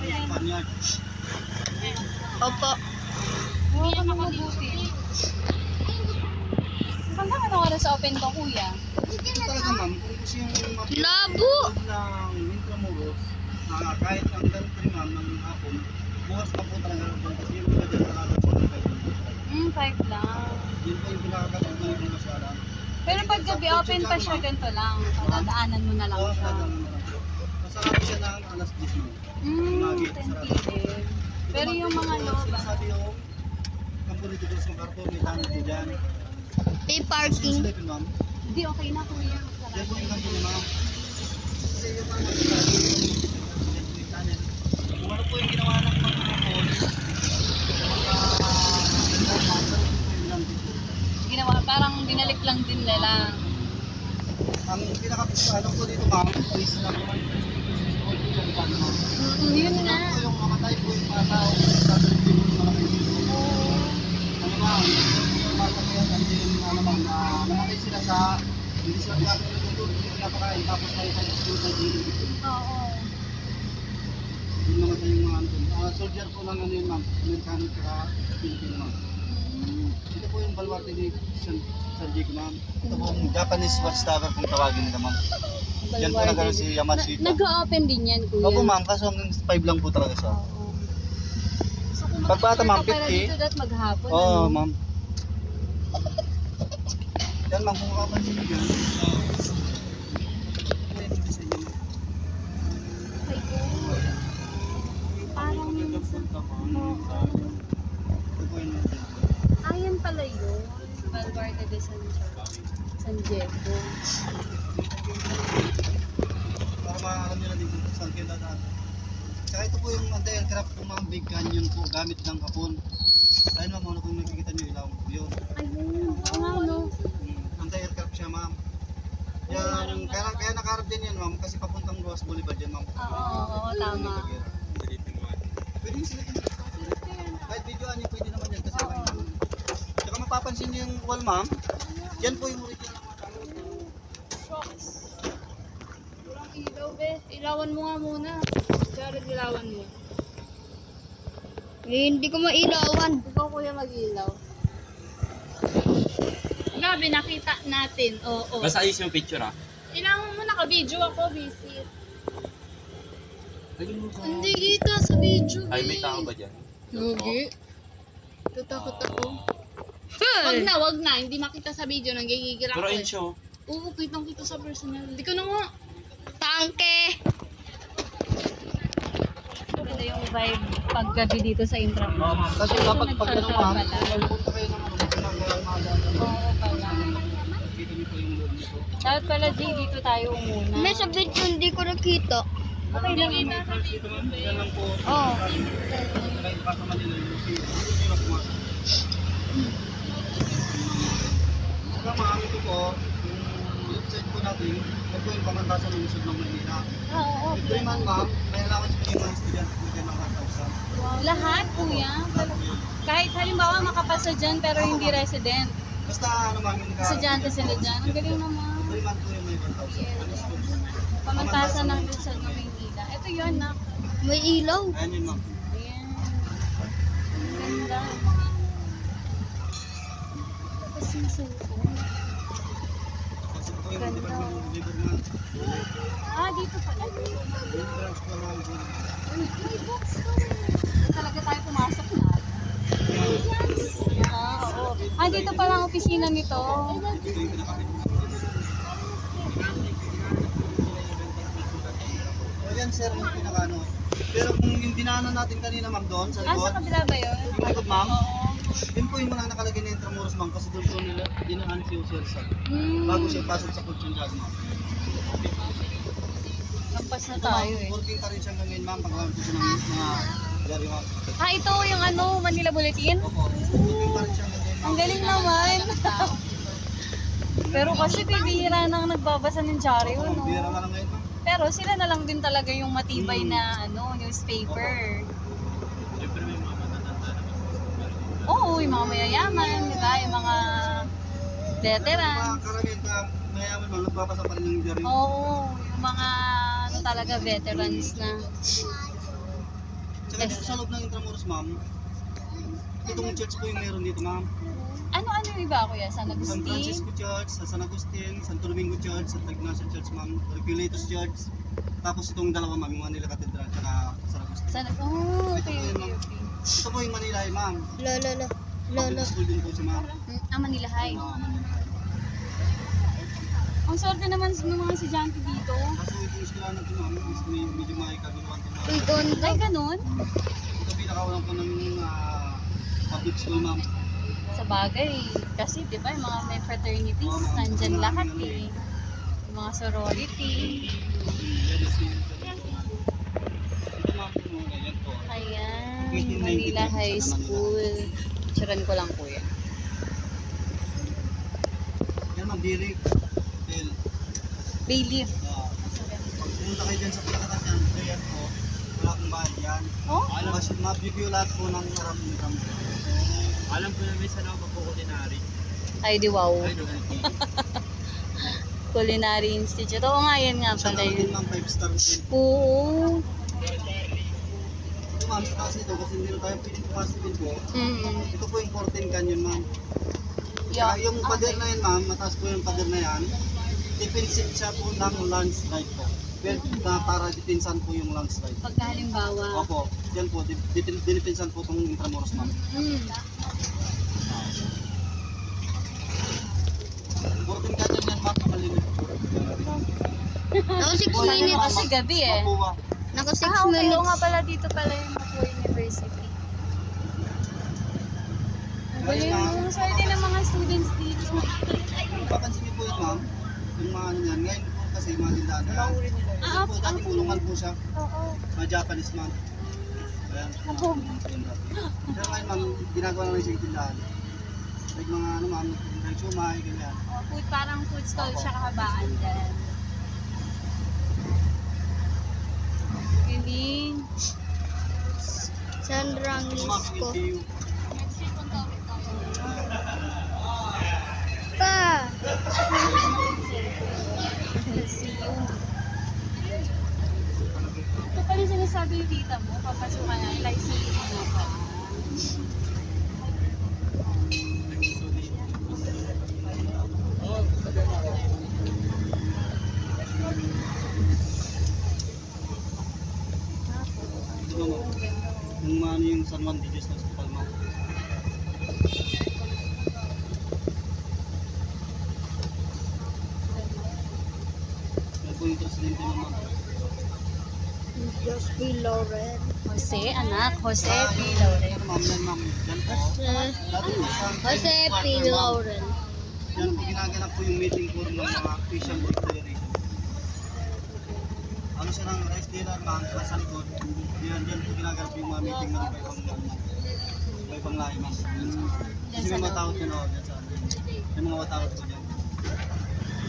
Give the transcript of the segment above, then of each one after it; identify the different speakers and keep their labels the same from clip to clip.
Speaker 1: Spaniard.
Speaker 2: Opo.
Speaker 3: Hindi niya makabuti. Hanggang ano oras sa open to, kuya?
Speaker 1: Ito talaga ma'am, kung gusto yung
Speaker 2: Labo!
Speaker 1: ng Intramuros, kahit hanggang 3 ma'am ng hapon, bukas pa po talaga doon kasi yung iba dyan sa araw po ng
Speaker 3: 5 lang.
Speaker 1: Yun po yung pinakakatag na yung masyala.
Speaker 3: Pero pag gabi open pa siya, ganito lang. Dadaanan mo na lang
Speaker 1: Oo,
Speaker 3: siya.
Speaker 1: talagang masarap siya ng alas 10 mo.
Speaker 3: Tentative. Pero yung mga loob,
Speaker 1: Sabi yung kampunito ko sa karton, may tanong ko dyan.
Speaker 2: May parking.
Speaker 1: Silipin ma'am.
Speaker 3: hindi okay na kuya.
Speaker 1: Yan po yung kampunito ma'am. Kasi yung mga yan po yung tunnel. Kung ano po yung ginawa ng mga mall,
Speaker 3: Ginawa, parang binalik lang din nila.
Speaker 1: ang pinaka-ano po dito ma'am, is na naman
Speaker 3: Yun na.
Speaker 1: yung mamatay po yung mga tao sa dito yung malaki dito. Ano ma'am, yung masakyan ang din naman na namatay sila sa hindi sila pinapakain dito, hindi sila pinapakain tapos tayo sa dito.
Speaker 3: Oo.
Speaker 1: Yung namatay yung mga ano. Soldier po lang ano yun ma'am, Amerikano tsaka Pilipino ma'am. Ito po yung baluarte ni San Diego ma'am. Ito po yung Japanese watchtower kung tawagin nila ma'am. Yan po nagkaroon si Yamashita.
Speaker 3: Nag-open din yan, kuya.
Speaker 1: Opo ma'am, kaso hanggang 5 lang po talaga siya.
Speaker 3: Oo. So, kung
Speaker 1: Pag bata, ma'am,
Speaker 3: makikita ka pala
Speaker 1: 50.
Speaker 3: dito, dapat maghapon.
Speaker 1: Oo
Speaker 3: ano?
Speaker 1: ma'am. Yan ma'am, kung makapansin nyo yan.
Speaker 3: Ay, oo. Parang minsan.
Speaker 1: Ito po yung
Speaker 3: Ayan pala yun. Baluarte de San Diego.
Speaker 1: para maalam nyo na din kung saan kayo dadaan. Kaya ito po yung anti-aircraft po ma'am, big canyon po, gamit ng hapon. Ayun ma'am, ano kung nakikita nyo ilaw, yun.
Speaker 3: Ayun. Oo nga, no?
Speaker 1: Anti-aircraft siya ma'am. Yan, kaya nakaharap din yan ma'am, kasi papuntang Roas Boulevard yan ma'am.
Speaker 3: Oo, tama.
Speaker 1: Pwede yung silipin. Kahit videoan nyo, pwede naman yan kasi tsaka mapapansin nyo yung wall ma'am, yan po yung original ng mga tao.
Speaker 3: Shocks. Walang ilaw, be. Ilawan mo nga muna. Jared, ilawan mo.
Speaker 2: Hindi ko mailawan.
Speaker 3: Ikaw, kuya, mag-ilaw. Grabe, nakita natin. Oo.
Speaker 4: Basta ayos yung picture ah.
Speaker 3: Ilawan mo, naka-video ako, busy.
Speaker 2: Hindi kita sa video.
Speaker 4: Ay, may tao ba dyan?
Speaker 2: Lugi. Tatakot ako.
Speaker 3: Wag na. Hindi makita sa video. Nanggigigil ako.
Speaker 4: Pero
Speaker 3: eh.
Speaker 4: in show.
Speaker 3: Oo, kitang-kita sa personal. Hindi ko na nga.
Speaker 2: Tangke.
Speaker 3: Maganda yung vibe paggabi dito sa Intramuros.
Speaker 1: Oo ma'am, kasi dapat pag ano ma'am,
Speaker 3: Pala.
Speaker 1: punta kayo ng ano, ng mga
Speaker 3: Oo pala.
Speaker 1: Kita niyo po yung loob nito.
Speaker 3: Dapat pala, G, dito tayo muna.
Speaker 2: May sa video hindi ko nakita.
Speaker 3: Okay lang yun.
Speaker 1: Dito ma'am, yan lang po.
Speaker 2: Oo.
Speaker 1: Kahit pa sa Manila yung dito yung pumasok. Saka ma'am, ito po, yung website po natin, ito yung pamantasan ng Lungsod ng Manila.
Speaker 3: Oo,
Speaker 1: Ito yung ma'am, may allowance po yung mga estudyante po dyan ng 1,000.
Speaker 3: lahat, kuya. Kahit halimbawa makapasa dyan pero hindi resident.
Speaker 1: Basta ano ma'am, yung
Speaker 3: Estudyante sila dyan. Ang galing naman.
Speaker 1: 3 months po yung may 1,000.
Speaker 3: Pamantasan ng Lungsod ng Maynila. Ito yun, na.
Speaker 2: May ilaw.
Speaker 1: Ayan yun ma'am.
Speaker 3: Ayan. Ang ganda. Tapos yung cellphone.
Speaker 1: Kasi po yung department of labor ma'am.
Speaker 3: Dito pala.
Speaker 1: Yung branch po ma'am.
Speaker 3: May box to. Talaga tayo pumasok na. Oo. Dito pala ang opisina nito.
Speaker 1: Ito yung pinakapit. Ayan sir, yung pinakano. Pero kung yung dinaanan natin kanina ma'am doon sa
Speaker 3: Sa
Speaker 1: likod,
Speaker 3: kabila ba yun?
Speaker 1: yung likod ma'am,
Speaker 3: Oo.
Speaker 1: yun po yung mga nakalagay na Intramuros ma'am kasi doon po nila dinaan si Sir Sal. Bago siya pasok sa Coaching Drag ma'am.
Speaker 3: Lampas na
Speaker 1: Ito
Speaker 3: tayo
Speaker 1: ma'am,
Speaker 3: eh.
Speaker 1: working pa rin siya ngayon ma'am, pagkakaroon po siya ng mga gari ma'am.
Speaker 3: Ito yung ano, Manila Bulletin?
Speaker 1: Opo, working pa rin siya ngayon ma'am.
Speaker 3: Ang galing naman. Pero kasi bibihira nang nagbabasa ng dyaryo, no?
Speaker 1: Bira nga lang ngayon ma'am.
Speaker 3: Pero sila na lang din talaga yung matibay na ano, newspaper.
Speaker 1: Siyempre may mga matatanda na
Speaker 3: Oo, yung mga mayayaman, di ba? Yung mga
Speaker 1: Mga
Speaker 3: veterans.
Speaker 1: karamihan ka mayaman ma'am, nagbabasa pa rin ng gari.
Speaker 3: Oo, yung mga ano talaga veterans na.
Speaker 1: dito sa loob ng Intramuros, ma'am, itong church po yung meron dito, ma'am.
Speaker 3: Ano yung iba, kuya? San
Speaker 1: San
Speaker 3: Agustin?
Speaker 1: Francisco Church, sa San Agustin, Santo Domingo Church, Santa Ignacia Church, ma'am, Reculetos Church. Tapos itong dalawa, ma'am, yung Manila Cathedral, saka San Agustin.
Speaker 3: Oh,
Speaker 1: Ito
Speaker 3: okay,
Speaker 1: po yun,
Speaker 3: okay,
Speaker 1: ma'am.
Speaker 3: okay.
Speaker 1: Ito po yung Manila, ma'am.
Speaker 2: Lolo.
Speaker 1: Public school din po siya, ma'am.
Speaker 3: Manila High.
Speaker 1: Manila High.
Speaker 3: Ang swerte naman ng mga estudyante dito.
Speaker 1: Kaso itong eskwelahan natin, ma'am, is medyo may kaguluhan ito, ma'am.
Speaker 2: Uy, gondo.
Speaker 3: Ay, ganun?
Speaker 1: Ito pinakawalan po ng public school, ma'am.
Speaker 3: Sa bagay. Kasi, di ba, yung mga may fraternities, nandyan lahat eh. Yung mga sorority.
Speaker 1: Ito, ma'am, yan po.
Speaker 3: Ayan,
Speaker 1: 1892
Speaker 3: Manila High
Speaker 1: sa Manila.
Speaker 3: School. Tsuran ko lang po yan.
Speaker 1: Yan, ma'am, Derek. Del.
Speaker 3: Bayleaf.
Speaker 1: Pag pumunta kayo dyan sa pinakatas yan, ito yan po. Wala akong bahay yan.
Speaker 3: Oh?
Speaker 1: Mabibigyo lahat po ng income.
Speaker 4: Alam ko na may sana ako magkukulinary.
Speaker 3: Ay, di wow.
Speaker 4: Ay, no, okay.
Speaker 3: Culinary Institute. Oo nga, yan nga
Speaker 1: Siya
Speaker 3: pala
Speaker 1: naman din,
Speaker 3: yun.
Speaker 1: ma'am, 5-star hotel.
Speaker 3: Oo.
Speaker 1: Ito, ma'am, sa taas nito, kasi hindi na tayo pwedeng pumasok din po. Ito po yung 14 canyon, ma'am.
Speaker 3: Yeah.
Speaker 1: Yung pader na yan, ma'am, mataas po yung pader na yan. Defensive siya po ng landslide po. Pero para dipinsan po yung landslide.
Speaker 3: Pagka halimbawa.
Speaker 1: Opo, yan po, dinipinsan po itong Intramuros, ma'am. 14 canyon yan, ma'am, malinis po.
Speaker 2: Naka 6
Speaker 1: Oh, yan,
Speaker 2: minutes.
Speaker 3: Kasi gabi eh.
Speaker 1: Mapuwa.
Speaker 2: Naka 6
Speaker 3: Okay. Oo nga
Speaker 2: minutes.
Speaker 3: pala dito pala yung Mapua University. Ang galing yung swerte ng mga students dito.
Speaker 1: Kung papansin niyo po yun, ma'am, yung mga ano yan, ngayon po kasi mga tindahan na yan. Ito po, dati kulungan po siya,
Speaker 3: Oo.
Speaker 1: mga Japanese, ma'am. Ayan,
Speaker 3: Ako.
Speaker 1: pero ngayon, ma'am, ginagawa naman siyang tindahan. Like mga ano, ma'am, tindahan siumay, ganyan.
Speaker 3: Food, parang food stall siya kahabaan dyan. Galing.
Speaker 2: San
Speaker 1: Ito, ma'am,
Speaker 2: Francisco.
Speaker 1: LPU.
Speaker 2: Pa!
Speaker 3: See you. Ito pala yung sinasabi yung tita mo, papasukan na, like see mo pa.
Speaker 1: Ito, ma'am, yung ano yung San Juan de Dios na hospital, ma'am. Yan po yung presidente ng ma'am.
Speaker 2: Just below red.
Speaker 3: Jose, anak. Jose P. Laurel.
Speaker 1: Ano, ma'am, yan, ma'am. Yan po. Dati po sa
Speaker 2: Jose P. Lauren.
Speaker 1: Yan po ginaganap po yung meeting po ng mga Christian Declaration. Ano siya ng rice dealer, ma'am, sa likod. Yan, dyan po ginaganap yung mga meeting ng ibang lahi, ma'am. Kasi may mga tawag yun, dyan sa may mga tawag po dyan.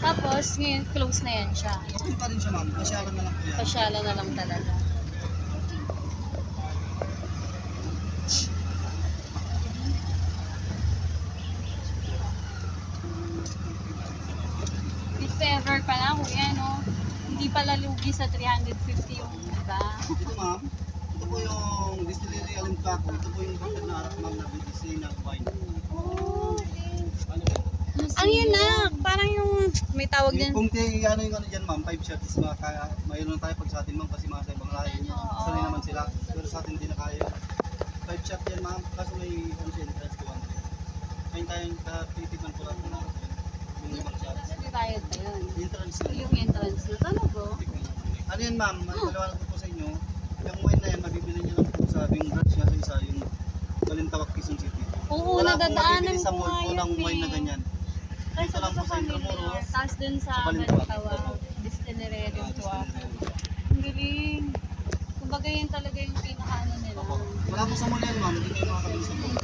Speaker 3: Tapos, ngayon, close na yan siya.
Speaker 1: Okay pa rin siya, ma'am. Pasyalan na lang po yan.
Speaker 3: Pasyala na lang talaga. If ever pala, kuya, no? Hindi pala lugi sa 350 yung iba.
Speaker 1: Ito, ma'am. Ito po yung distillery Alimcaco. Ito po yung branded na harap, ma'am, na BDC na wine.
Speaker 3: Oh,
Speaker 1: Ano po?
Speaker 3: ano yun na? Parang yung may tawag din.
Speaker 1: Kung ano yung ano dyan, ma'am, 5 shots is mayroon tayo pag sa atin, ma'am, kasi mga sa ibang lahi. Sanay naman sila. Pero sa atin hindi na kaya. 5 shot yan, ma'am. Kaso may ano siya, entrance to 1. Ngayon tayong titipan ko lang po natin. Yung ibang shots.
Speaker 3: May bayad pa yun.
Speaker 1: Entrance na.
Speaker 3: Yung entrance na. Ano bro?
Speaker 1: Ano yan, ma'am? Maliwanag ko po sa inyo. Yung wine na yan, mabibili niyo lang po sa yung branch niya sa isa, yung Balintawak, Quezon City.
Speaker 3: Oo,
Speaker 1: Wala pong
Speaker 3: nadadaanan
Speaker 1: mabibili sa
Speaker 3: ko
Speaker 1: mall
Speaker 3: nga
Speaker 1: po ng
Speaker 3: yun
Speaker 1: wine na
Speaker 3: eh.
Speaker 1: ganyan.
Speaker 3: Ay,
Speaker 1: Dito lang po sa Intramuros.
Speaker 3: Tapos dun sa
Speaker 1: Sa Balintawak.
Speaker 3: Balintawak, distillery din to ako. Ang galing. Kumbaga yun talaga yung pinakaano nila.
Speaker 1: Wala po sa mall yan, ma'am. Hindi kayo makakabili sa mall.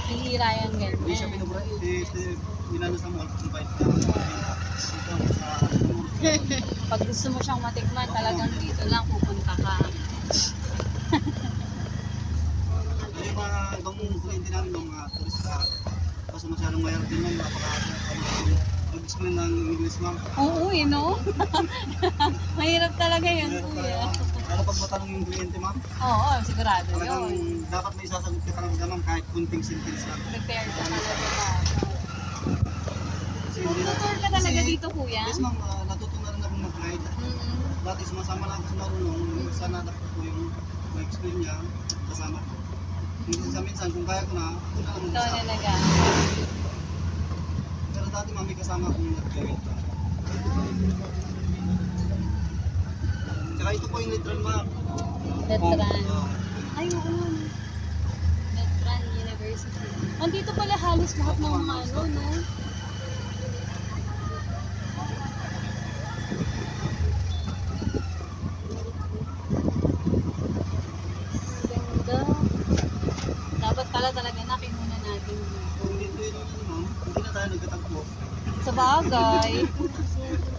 Speaker 3: Bihira yan
Speaker 1: Hindi siya
Speaker 3: ganyan.
Speaker 1: pinubra. Minano sa mall. Invite ka. Dito sa
Speaker 3: Pag gusto mo siyang matikman, talagang dito lang pupunta ka.
Speaker 1: yung mga ibang kliyente namin, yung mga turista. Kaso masyadong mayroon din, ma'am. Mag-explain ng English, ma'am.
Speaker 3: Oo, no? Mahirap talaga yun,
Speaker 1: Meron
Speaker 3: kuya.
Speaker 1: tayo, ma'am. kapag matanong yung kliyente, ma'am,
Speaker 3: Oo, sigurado
Speaker 1: talagang
Speaker 3: yun.
Speaker 1: dapat may sasagot ka talaga, ma'am, kahit kunting sentence lang.
Speaker 3: Prepare ka talaga ba?
Speaker 1: Kasi hindi na-
Speaker 3: Tutor ka talaga
Speaker 1: kasi-
Speaker 3: dito, kuya?
Speaker 1: Yes, ma'am, natuto na rin akong mag-guide.
Speaker 3: Mm-mm.
Speaker 1: Dati sumasama lang ako sa marunong, sana dapat ko yung ma-explain niya, kasama ko. Minsan, kung kaya ko na, ako na lang
Speaker 3: Ito
Speaker 1: mag-isa.
Speaker 3: na naga.
Speaker 1: Pero dati, ma'am, may kasama akong nag-guide. Tsaka ito po yung literal map.
Speaker 3: Letran.
Speaker 1: Oo.
Speaker 3: Ay, oo. Letran University. Andito pala halos lahat ng mga ano, no? Ganda. Dapat pala talaga nakinuna natin dito.
Speaker 1: Kung dito yun, ano, ma'am, hindi na tayo nagkatagpo.
Speaker 3: Sa bagay.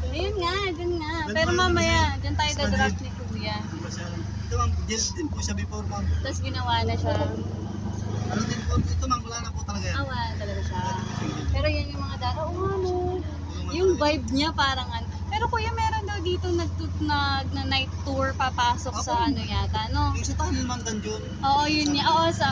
Speaker 3: Ayun nga, dun nga. Pero mamaya, dyan tayo dadrop ni Kuya.
Speaker 1: Ito, ma'am, gel din po siya before, ma'am.
Speaker 3: Tapos ginawa na siya.
Speaker 1: Ano din po, ito, ma'am, wala na po talaga yan.
Speaker 3: Awa talaga siya. Pero yan yung mga dara. Oo, ano. Yung vibe niya parang ano. Pero kuya, meron daw dito na night tour papasok sa ano yata, no?
Speaker 1: Yung sa tunnel, ma'am, dungeon.
Speaker 3: Oo, yun niya. Oo, sa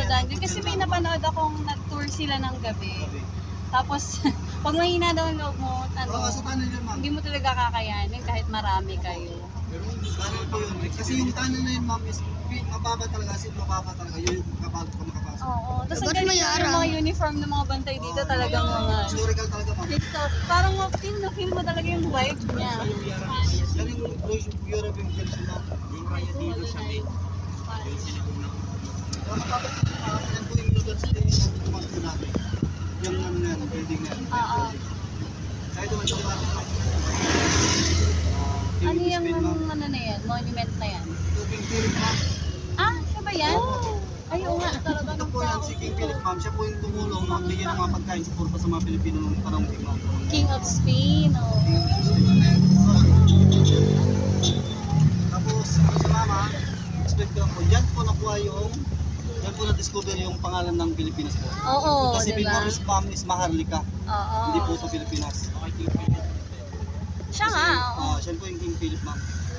Speaker 3: dungeon. Kasi may napanood akong nag-tour sila ng gabi.
Speaker 1: Gabi.
Speaker 3: Tapos, pag mahina daw ang loob mo,
Speaker 1: Oo, sa tunnel yun, ma'am.
Speaker 3: hindi mo talaga kakayanin kahit marami kayo.
Speaker 1: Tunnel po yun. Kasi yung tunnel na yun, ma'am, is mababa talaga, as in mababa talaga. Yun yung kapag ka makapasok.
Speaker 3: Oo. Tapos ang
Speaker 2: Ba't
Speaker 3: galing
Speaker 2: may
Speaker 3: yung
Speaker 2: araw?
Speaker 3: mga uniform ng mga bantay dito talagang mga...
Speaker 1: Historical talaga, ma'am.
Speaker 3: Ito, parang feel mo talaga yung vibe niya.
Speaker 1: Yan yung European version, ma'am.
Speaker 4: Yung kaya dito sa may, yung sinaguna.
Speaker 1: Yan po yung university na tutumas po natin. Yung ano na yan, building na yan.
Speaker 3: Oo.
Speaker 1: Sa ito, ito natin, ma'am.
Speaker 3: Ano yung ano na yan? Monument na yan?
Speaker 1: Ito, King Philip, ma'am.
Speaker 3: Ah, siya ba yan? Ay, oo nga.
Speaker 1: Ito po yan, si King Philip, ma'am. Siya po yung tumulong, magbigay ng mga pagkain suporta sa mga Pilipino noong panahon din, ma'am.
Speaker 3: King of Spain. Oh.
Speaker 1: Tapos, ako sa mama, expect ko lang po, dyan po nakuha yung, dyan po na-discover yung pangalan ng Pilipinas po.
Speaker 3: Oo,
Speaker 1: Kasi
Speaker 3: diba?
Speaker 1: before is ma'am is Maharlika,
Speaker 3: Oo.
Speaker 1: hindi po ito Pilipinas.
Speaker 3: Siya nga, oo.
Speaker 1: Siya po yung King Philip, ma'am.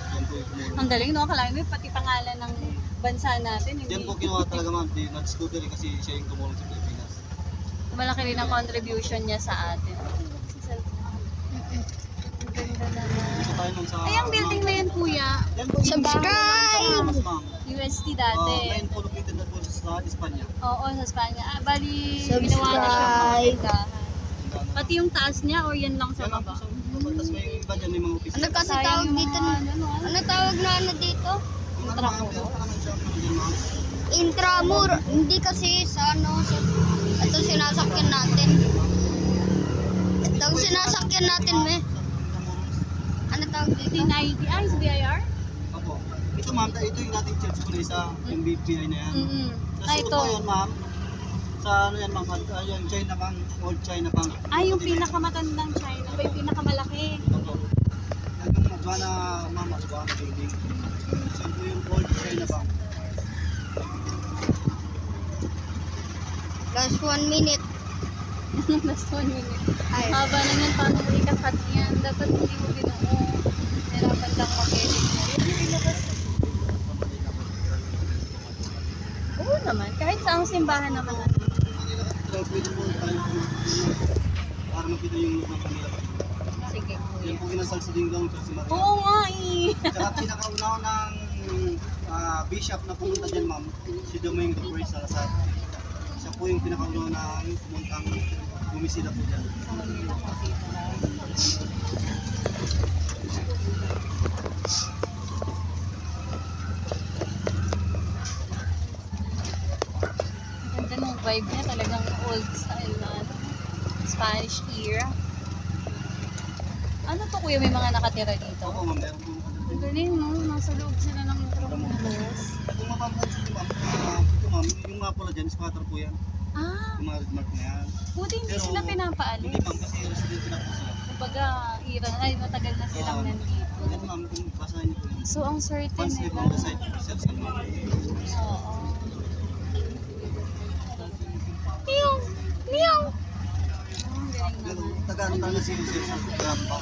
Speaker 1: Yan po yung tumulong.
Speaker 3: Ang galing, no? Kalahin mo, pati pangalan ng bansa natin. Hindi.
Speaker 1: Yan po ginawa talaga, ma'am. Na-discover kasi siya yung tumulong sa Pilipinas.
Speaker 3: Malaki rin ang contribution niya sa atin. Ang ganda naman.
Speaker 1: Dito tayo, ma'am, sa...
Speaker 3: Ay, ang building na yan, kuya.
Speaker 1: Yan po yung
Speaker 2: Subscribe!
Speaker 1: Mas, ma'am.
Speaker 3: UST dati.
Speaker 1: Ngayon po located na po siya sa Espanya.
Speaker 3: Oo, sa Spanya. Ah, bali,
Speaker 2: Subscribe.
Speaker 3: ginawa na siya mga tindahan. Pati yung taas niya or yan lang sa
Speaker 1: Yan lang po
Speaker 3: baba?
Speaker 1: sa tapos may iba dyan, may mga office.
Speaker 2: Ano kasi
Speaker 3: Sayang
Speaker 2: tawag
Speaker 3: yung
Speaker 2: dito
Speaker 3: mga
Speaker 2: na?
Speaker 3: ano,
Speaker 2: Ano tawag na ano dito?
Speaker 1: Yung ano, ma'am, meron pa naman siya, ma'am.
Speaker 2: Intramur. Hindi kasi sa ano. Ito sinasakyan natin. Ito ang sinasakyan natin, me. Ano tawag dito?
Speaker 3: DID, ay, sa BIR?
Speaker 1: Opo. Ito, ma'am, ito yung dating church po na isa, yung BPI na yan.
Speaker 3: Mm-hmm.
Speaker 1: Tapos
Speaker 3: Ah,
Speaker 1: ito
Speaker 3: ito.
Speaker 1: po yun, ma'am. Sa ano yan, ma'am, yung China Bank, Old China Bank.
Speaker 3: Ay, yung pinakamatandang China ba? Yung pinakamalaki?
Speaker 1: Opo. Yung Adwana, ma'am, Adwana building. So, ito yung Old China Bank.
Speaker 2: Last 1 minute.
Speaker 3: Last 1 minute.
Speaker 2: Ay.
Speaker 3: Haba na yan, paano mo ikakat yan? Dapat hindi mo binuo. Nirapan lang mag-edit mo. Yung ilabas. Oo naman. Kahit sa ang simbahan naman.
Speaker 1: So, pwede po tayo para makita yung look ng kanila.
Speaker 3: Sige,
Speaker 1: Yan
Speaker 3: kuya.
Speaker 1: po kinasal sa Dingdong Church si Maria.
Speaker 3: Oo nga eh.
Speaker 1: Tsaka pinakauna ng bishop na pumunta dyan, ma'am, si Domingo Perez Salazar. Siya po yung pinakauna na pumuntang bumisita po dyan.
Speaker 3: Ang ganda ng vibe niya. Talagang old style na ano, Spanish era. Ano to kuya? May mga nakatira dito?
Speaker 1: Opo, ma'am, meron po
Speaker 3: Ang galing no? Nasa loob sila ng Metropolis.
Speaker 1: kung mapapansin niyo, ma'am, ito, ma'am, yung mga pula dyan, squatter po yan.
Speaker 3: Ah,
Speaker 1: Yung mga red mark na yan.
Speaker 3: buti hindi
Speaker 1: Pero,
Speaker 3: sila
Speaker 1: Hindi,
Speaker 3: pinapaalis.
Speaker 1: ma'am, kasi resident na po sila.
Speaker 3: Kumbaga, ay matagal na silang nandito.
Speaker 1: Yan, ma'am, kung basahin niyo po yun.
Speaker 3: So, ang swerte
Speaker 1: Once they
Speaker 3: nila.
Speaker 1: found the site officers and ma'am.
Speaker 3: Oo.
Speaker 2: Meow. Meow.
Speaker 3: Ang galing naman.
Speaker 1: Taga-ano talaga si Sir Grandpa.